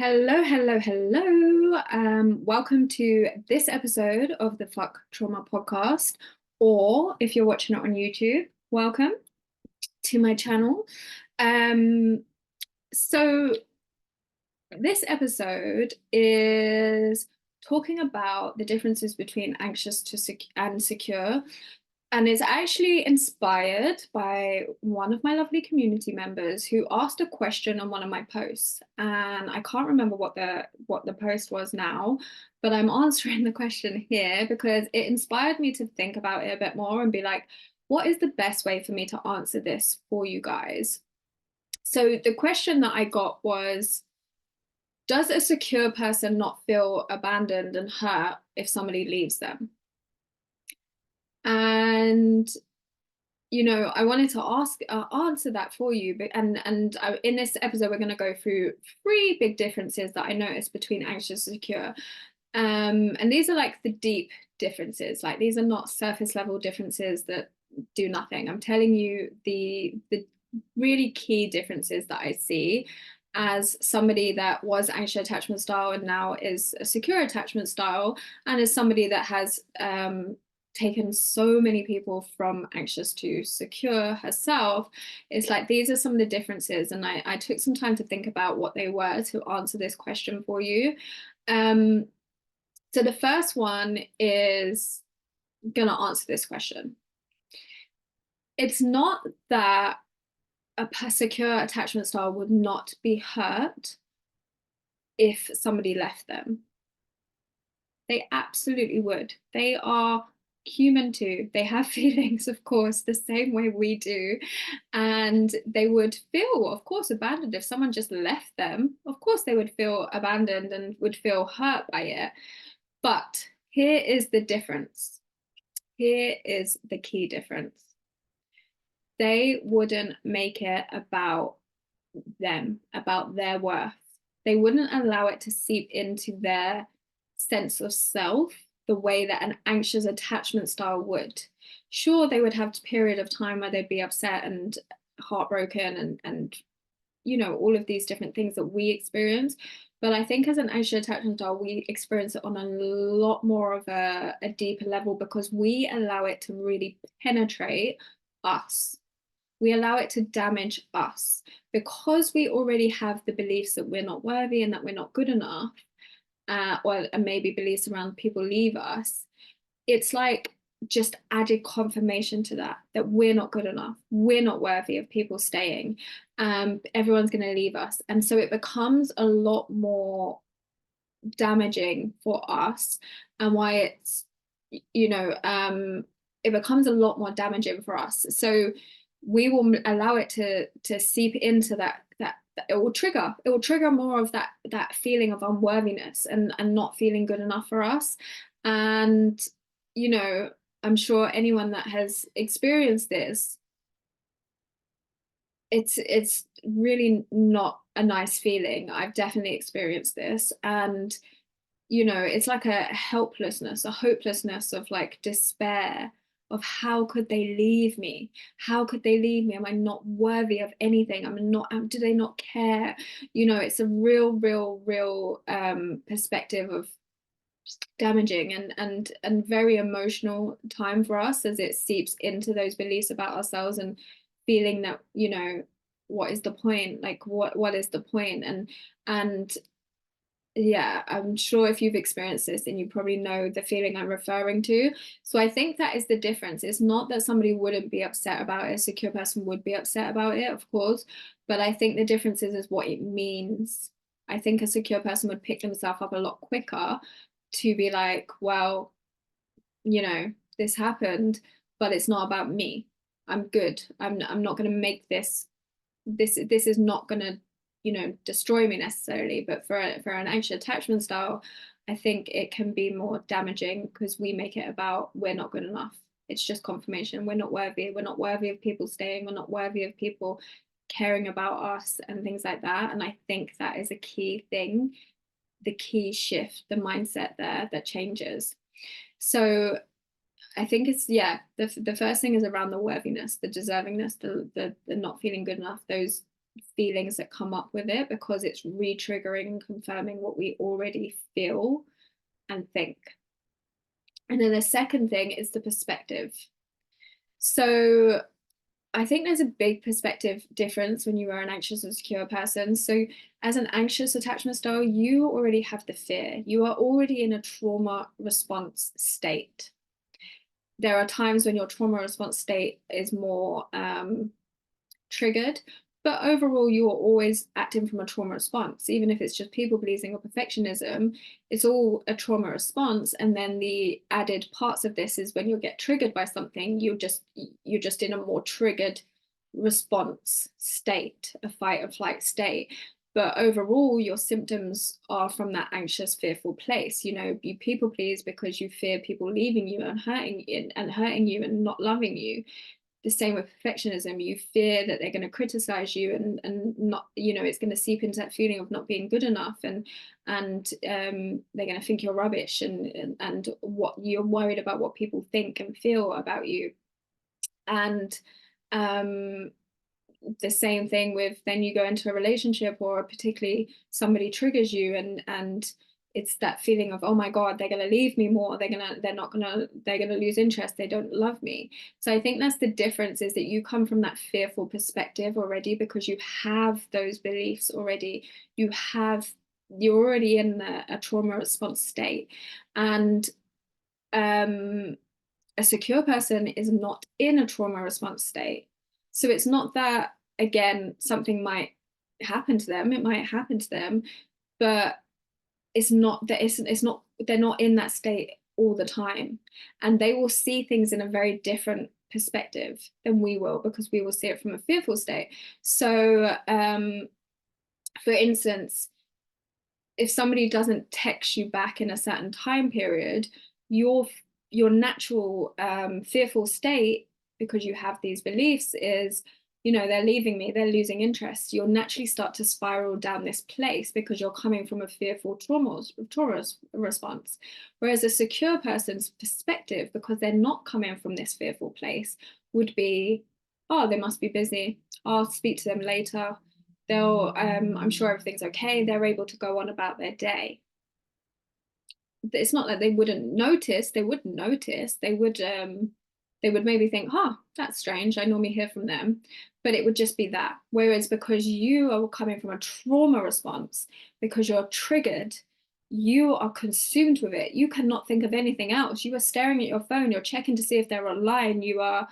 Hello, hello, hello. Welcome to this episode of the Fuck Trauma podcast, or if you're watching it on YouTube, welcome to my channel. Um, so this episode is talking about the differences between anxious and secure. And it's actually inspired by one of my lovely community members who asked a question on one of my posts. And I can't remember what the post was now, but I'm answering the question here because it inspired me to think about it a bit more and be like, what is the best way for me to answer this for you guys? So the question that I got was, does a secure person not feel abandoned and hurt if somebody leaves them? And I wanted to answer that for you, but in this episode we're going to go through three big differences that I noticed between anxious and secure. And these are like the deep differences. Like these are not surface level differences that do nothing. I'm telling you the really key differences that I see as somebody that was anxious attachment style and now is a secure attachment style, and as somebody that has taken so many people from anxious to secure herself. It's like these are some of the differences, and I took some time to think about what they were to answer this question for you. So the first one is gonna answer this question. It's not that a secure attachment style would not be hurt if somebody left them. They absolutely would. They are human too. They have feelings, of course, the same way we do. And they would feel, of course, abandoned if someone just left them. Of course, they would feel abandoned and would feel hurt by it. But here is the difference. Here is the key difference. They wouldn't make it about them, about their worth. They wouldn't allow it to seep into their sense of self the way that an anxious attachment style would. Sure, they would have a period of time where they'd be upset and heartbroken and all of these different things that we experience. But I think as an anxious attachment style, we experience it on a lot more of a deeper level because we allow it to really penetrate us. We allow it to damage us because we already have the beliefs that we're not worthy and that we're not good enough, or maybe beliefs around people leave us. It's like just added confirmation to that we're not good enough, we're not worthy of people staying, everyone's going to leave us. And so it becomes a lot more damaging for us, and why it's it becomes a lot more damaging for us. So we will allow it to seep into that it will trigger more of that feeling of unworthiness and not feeling good enough for us. And I'm sure anyone that has experienced this, it's really not a nice feeling. I've definitely experienced this, and it's like a helplessness, a hopelessness of like despair of how could they leave me? How could they leave me? Am I not worthy of anything? Do they not care? It's a real perspective of damaging and very emotional time for us, as it seeps into those beliefs about ourselves and feeling that, what is the point? Like what is the point? And yeah, I'm sure if you've experienced this, then you probably know the feeling I'm referring to. So I think that is the difference. It's not that somebody wouldn't be upset about it. A secure person would be upset about it, of course. But I think the difference is what it means. I think a secure person would pick themselves up a lot quicker to be like, well, this happened, but it's not about me. I'm good. I'm not going to make this is not going to destroy me necessarily. But for an anxious attachment style, I think it can be more damaging because we make it about we're not good enough. It's just confirmation. We're not worthy of people staying, we're not worthy of people caring about us and things like that. And I think that is a key thing, the key shift, the mindset there that changes. So I think it's, the first thing is around the worthiness, the deservingness, the not feeling good enough, feelings that come up with it, because it's re-triggering and confirming what we already feel and think. And then the second thing is the perspective. So I think there's a big perspective difference when you are an anxious or secure person. So as an anxious attachment style, you already have the fear. You are already in a trauma response state. There are times when your trauma response state is more triggered, but overall you are always acting from a trauma response. Even if it's just people pleasing or perfectionism, it's all a trauma response. And then the added parts of this is when you get triggered by something, you're just in a more triggered response state, a fight or flight state. But overall, your symptoms are from that anxious, fearful place. You people please because you fear people leaving you and hurting you and not loving you. The same with perfectionism. You fear that they're going to criticize you and not, it's going to seep into that feeling of not being good enough, and they're going to think you're rubbish, and what you're worried about what people think and feel about you. And the same thing with, then you go into a relationship, or particularly somebody triggers you, and it's that feeling of, oh my God, they're going to leave me more, they're going to lose interest, they don't love me. So I think that's the difference, is that you come from that fearful perspective already, because you have those beliefs already. You're already in a trauma response state. And a secure person is not in a trauma response state. So it's not that, again, something might happen to them, it might happen to them, but it's not that it's not, they're not in that state all the time. And they will see things in a very different perspective than we will, because we will see it from a fearful state. So for instance, if somebody doesn't text you back in a certain time period, your natural fearful state, because you have these beliefs, is, they're leaving me, they're losing interest. You'll naturally start to spiral down this place, because you're coming from a fearful trauma response. Whereas a secure person's perspective, because they're not coming from this fearful place, would be, oh, they must be busy, I'll speak to them later, I'm sure everything's okay. They're able to go on about their day. It's not that they wouldn't notice. They would notice. They would maybe think, oh, that's strange, I normally hear from them. But it would just be that. Whereas because you are coming from a trauma response, because you're triggered, you are consumed with it. You cannot think of anything else. You are staring at your phone. You're checking to see if they're online. You are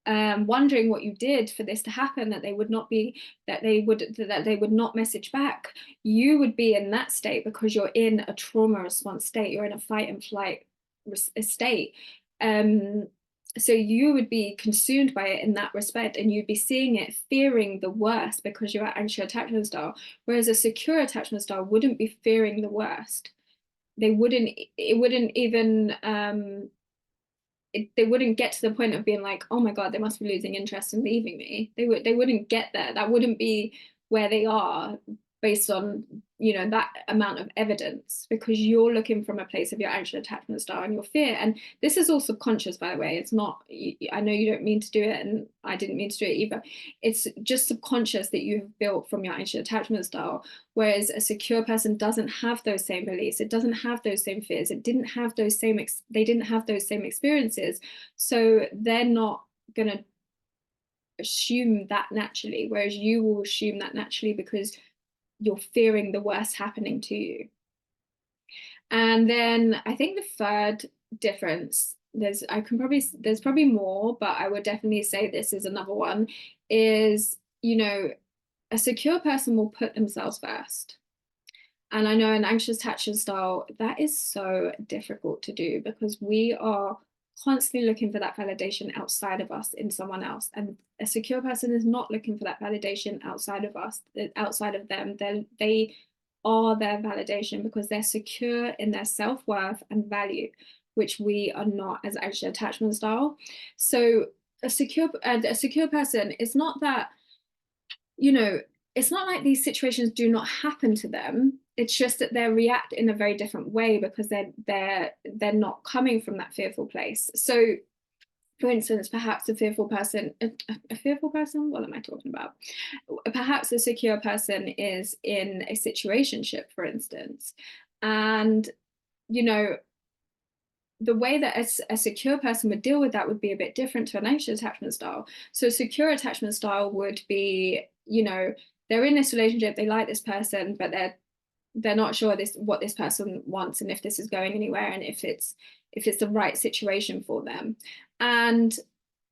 wondering what you did for this to happen, that they would not message back. You would be in that state because you're in a trauma response state. You're in a fight and flight state. So you would be consumed by it in that respect, and you'd be seeing it, fearing the worst, because you're at anxious attachment style. Whereas a secure attachment style wouldn't be fearing the worst. They wouldn't even they wouldn't get to the point of being like, oh my God, they must be losing interest and leaving me. They wouldn't get there. That wouldn't be where they are, based on that amount of evidence, because you're looking from a place of your anxious attachment style and your fear. And this is all subconscious, by the way. It's not, I know you don't mean to do it, and I didn't mean to do it either. It's just subconscious that you have built from your anxious attachment style. Whereas a secure person doesn't have those same beliefs, it doesn't have those same fears, they didn't have those same experiences, so they're not gonna assume that naturally. Whereas you will assume that naturally, because you're fearing the worst happening to you. And then I think the third difference, there's probably more, but I would definitely say this is another one, is, a secure person will put themselves first. And I know an anxious attachment style, that is so difficult to do, because we are constantly looking for that validation outside of us in someone else. And a secure person is not looking for that validation outside of us, outside of them. They are their validation, because they're secure in their self-worth and value, which we are not as anxious attachment style. So a secure person, it's not that, it's not like these situations do not happen to them. It's just that they react in a very different way, because they're not coming from that fearful place. So For instance, perhaps a fearful person, a fearful person, what am I talking about? Perhaps a secure person is in a situationship, for instance, and you know, the way that a secure person would deal with that would be a bit different to an anxious attachment style. So a secure attachment style would be, they're in this relationship, they like this person, but they're not sure what this person wants and if this is going anywhere and if it's the right situation for them. And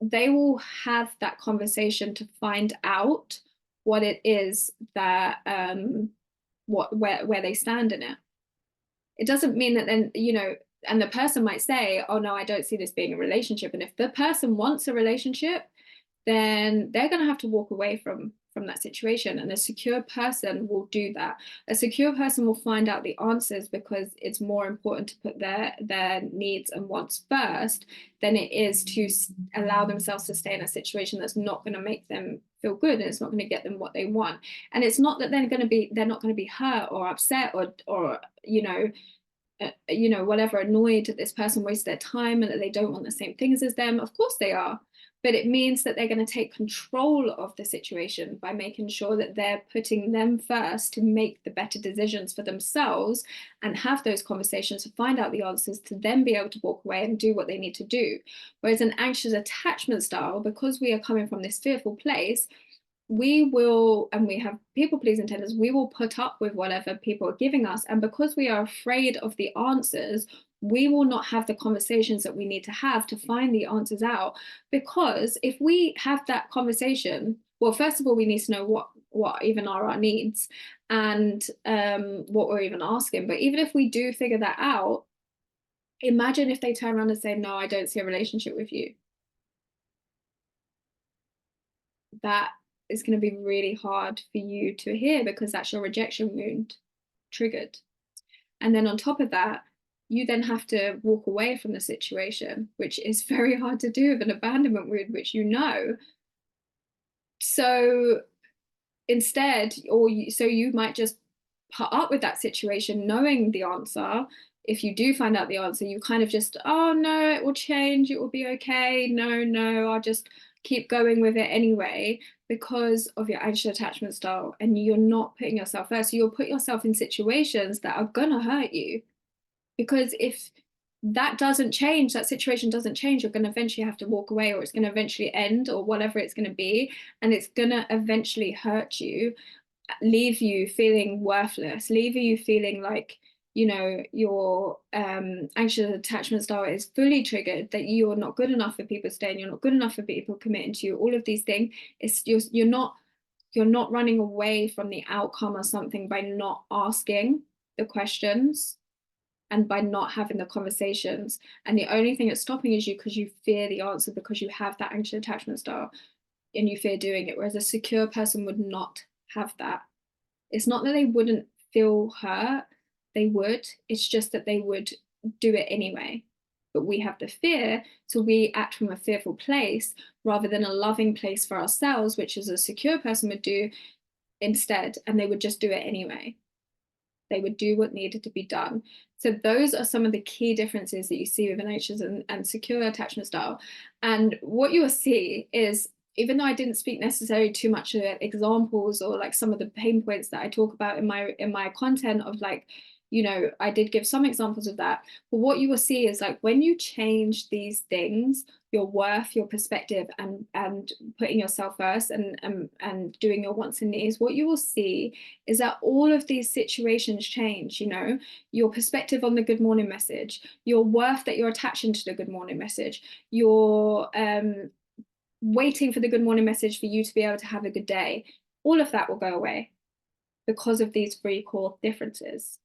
they will have that conversation to find out what it is that where they stand in it. It doesn't mean that then, and the person might say, oh no, I don't see this being a relationship. And if the person wants a relationship, then they're going to have to walk away from that situation. And a secure person will do that. A secure person will find out the answers because it's more important to put their needs and wants first than it is to allow themselves to stay in a situation that's not going to make them feel good, and it's not going to get them what they want. And it's not that they're not going to be hurt or upset or whatever, annoyed that this person wastes their time and that they don't want the same things as them. Of course they are. But it means that they're going to take control of the situation by making sure that they're putting them first to make the better decisions for themselves and have those conversations to find out the answers to then be able to walk away and do what they need to do. Whereas an anxious attachment style, because we are coming from this fearful place, we will, and we have people pleasing tendencies, we will put up with whatever people are giving us. And because we are afraid of the answers, we will not have the conversations that we need to have to find the answers out. Because if we have that conversation, well, first of all, we need to know what even are our needs and what we're even asking. But even if we do figure that out, imagine if they turn around and say, no, I don't see a relationship with you. That is going to be really hard for you to hear because that's your rejection wound triggered. And then on top of that, you then have to walk away from the situation, which is very hard to do with an abandonment wound, which So instead, so you might just put up with that situation knowing the answer. If you do find out the answer, you kind of just, oh no, it will change, it will be okay. No, I'll just keep going with it anyway because of your anxious attachment style, and you're not putting yourself first. So you'll put yourself in situations that are gonna hurt you, because if that doesn't change, that situation doesn't change, you're going to eventually have to walk away, or it's going to eventually end, or whatever it's going to be, and it's going to eventually hurt you, leave you feeling worthless, leave you feeling like your anxious attachment style is fully triggered, that you're not good enough for people staying, you're not good enough for people committing to you, all of these things. You're not running away from the outcome or something by not asking the questions and by not having the conversations. And the only thing that's stopping is you, because you fear the answer, because you have that anxious attachment style and you fear doing it. Whereas a secure person would not have that. It's not that they wouldn't feel hurt, they would. It's just that they would do it anyway. But we have the fear, so we act from a fearful place rather than a loving place for ourselves, which is a secure person would do instead, and they would just do it anyway. They would do what needed to be done. So those are some of the key differences that you see with an anxious and secure attachment style. And what you will see is, even though I didn't speak necessarily too much about examples or like some of the pain points that I talk about in my content of like, I did give some examples of that. But what you will see is like when you change these things, your worth, your perspective, and putting yourself first and doing your wants and needs, what you will see is that all of these situations change. Your perspective on the good morning message, your worth that you're attaching to the good morning message, your waiting for the good morning message for you to be able to have a good day, all of that will go away because of these three core differences.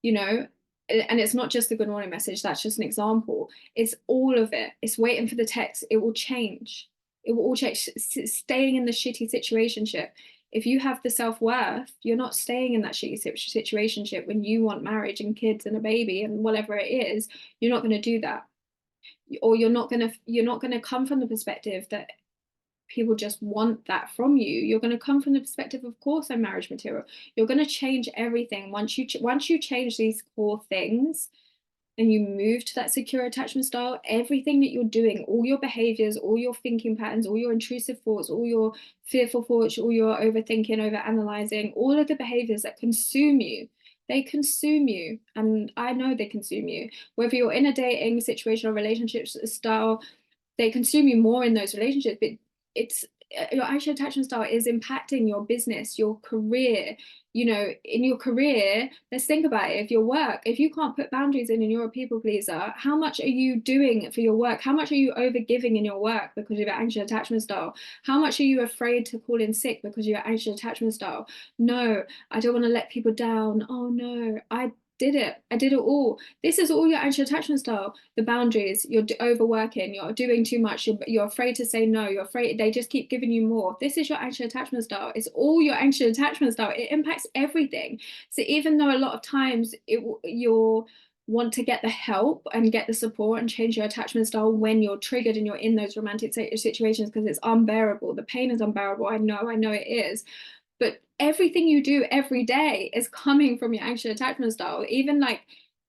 And it's not just the good morning message, that's just an example. It's all of it. It's waiting for the text. It will change. It will all change. Staying in the shitty situationship. If you have the self-worth, you're not staying in that shitty situationship when you want marriage and kids and a baby and whatever it is. You're not going to do that. Or you're not going to come from the perspective that people just want that from you. You're going to come from the perspective, of course, I'm marriage material. You're going to change everything once you change these core things. and you move to that secure attachment style, everything that you're doing, all your behaviors, all your thinking patterns, all your intrusive thoughts, all your fearful thoughts, all your overthinking, over analyzing, all of the behaviors that consume you, they consume you. And I know they consume you. Whether you're in a dating situation or relationship style, they consume you more in those relationships, but it's your anxious attachment style is impacting your business, your career. You know, in your career, let's think about it. If your work, if you can't put boundaries in and you're a people pleaser, how much are you doing for your work? How much are you over giving in your work because of your anxious attachment style? How much are you afraid to call in sick because of your anxious attachment style? No, I don't want to let people down. Oh no, I did it all. This is all your anxious attachment style. The boundaries, you're overworking, you're doing too much, you're afraid to say no, you're afraid they just keep giving you more. This is your anxious attachment style. It's all your anxious attachment style. It impacts everything. So even though a lot of times you're want to get the help and get the support and change your attachment style when you're triggered and you're in those romantic situations, because it's unbearable, the pain is unbearable. I know it is, but everything you do every day is coming from your anxious attachment style. Even like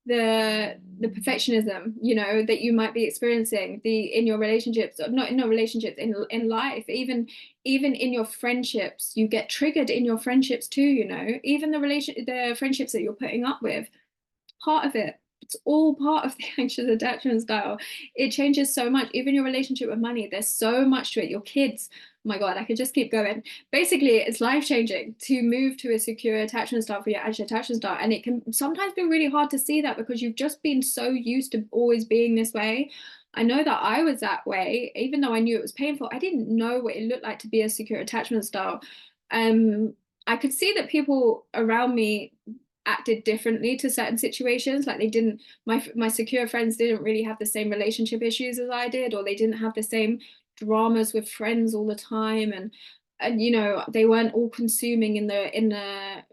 the perfectionism, you know, that you might be experiencing in your relationships, or not in your relationships, in life, even in your friendships, you get triggered in your friendships too, you know, even the friendships that you're putting up with, part of it. It's all part of the anxious attachment style. It changes so much. Even your relationship with money, there's so much to it. Your kids, oh my God, I could just keep going. Basically, it's life-changing to move to a secure attachment style for your anxious attachment style. And it can sometimes be really hard to see that because you've just been so used to always being this way. I know that I was that way, even though I knew it was painful. I didn't know what it looked like to be a secure attachment style. I could see that people around me acted differently to certain situations. Like they didn't, my secure friends didn't really have the same relationship issues as I did, or they didn't have the same dramas with friends all the time, and you know, they weren't all consuming in the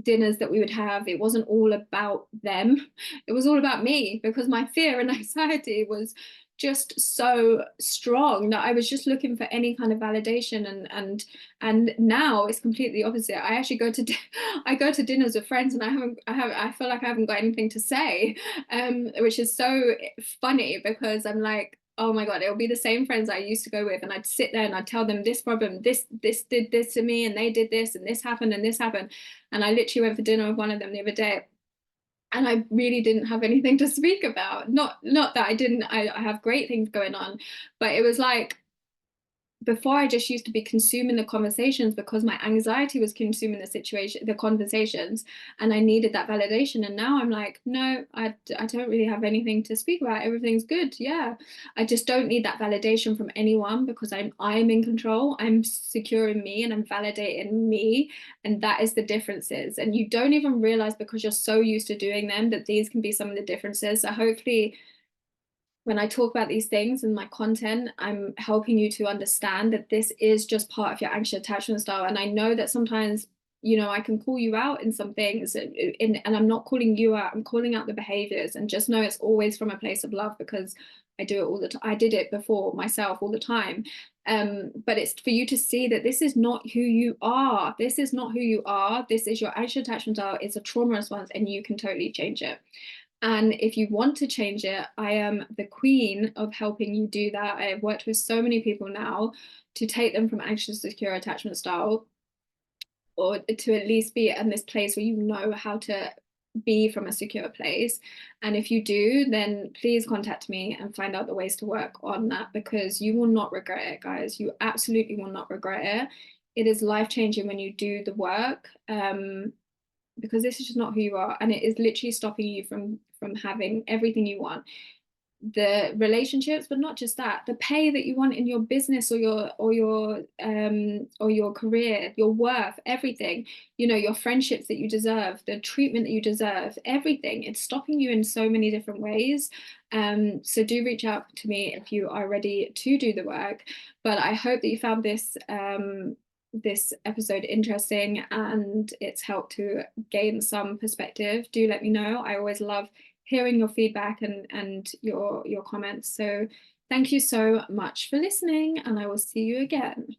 dinners that we would have. It wasn't all about them, it was all about me, because my fear and anxiety was just so strong that I was just looking for any kind of validation. And now it's completely opposite. I actually go to I go to dinners with friends and I feel like I haven't got anything to say, which is so funny, because I'm like, oh my God, it'll be the same friends I used to go with, and I'd sit there and I'd tell them this problem, this did this to me, and they did this, and this happened, and this happened. And I literally went for dinner with one of them the other day, and I really didn't have anything to speak about. Not that I didn't, I have great things going on, but it was like, before I just used to be consuming the conversations because my anxiety was consuming the conversations, and I needed that validation. And now I'm like, no, I don't really have anything to speak about. Everything's good. Yeah. I just don't need that validation from anyone, because I'm in control. I'm secure in me and I'm validating me. And that is the differences. And you don't even realize, because you're so used to doing them, that these can be some of the differences. So hopefully when I talk about these things in my content, I'm helping you to understand that this is just part of your anxious attachment style. And I know that sometimes, you know, I can call you out in some things, and I'm not calling you out, I'm calling out the behaviors. And just know it's always from a place of love, because I do it all the time. I did it before myself all the time. But it's for you to see that this is not who you are. This is not who you are. This is your anxious attachment style. It's a trauma response, and you can totally change it. And if you want to change it, I am the queen of helping you do that. I have worked with so many people now to take them from anxious to secure attachment style, or to at least be in this place where you know how to be from a secure place. And if you do, then please contact me and find out the ways to work on that, because you will not regret it, guys. You absolutely will not regret it. It is life-changing when you do the work. Because this is just not who you are, and it is literally stopping you from having everything you want, the relationships, but not just that, the pay that you want in your business, or your career, your worth, everything, you know, your friendships that you deserve, the treatment that you deserve, everything. It's stopping you in so many different ways. So do reach out to me if you are ready to do the work. But I hope that you found this episode interesting and it's helped to gain some perspective. Do let me know. I always love hearing your feedback and your comments. So thank you so much for listening, and I will see you again.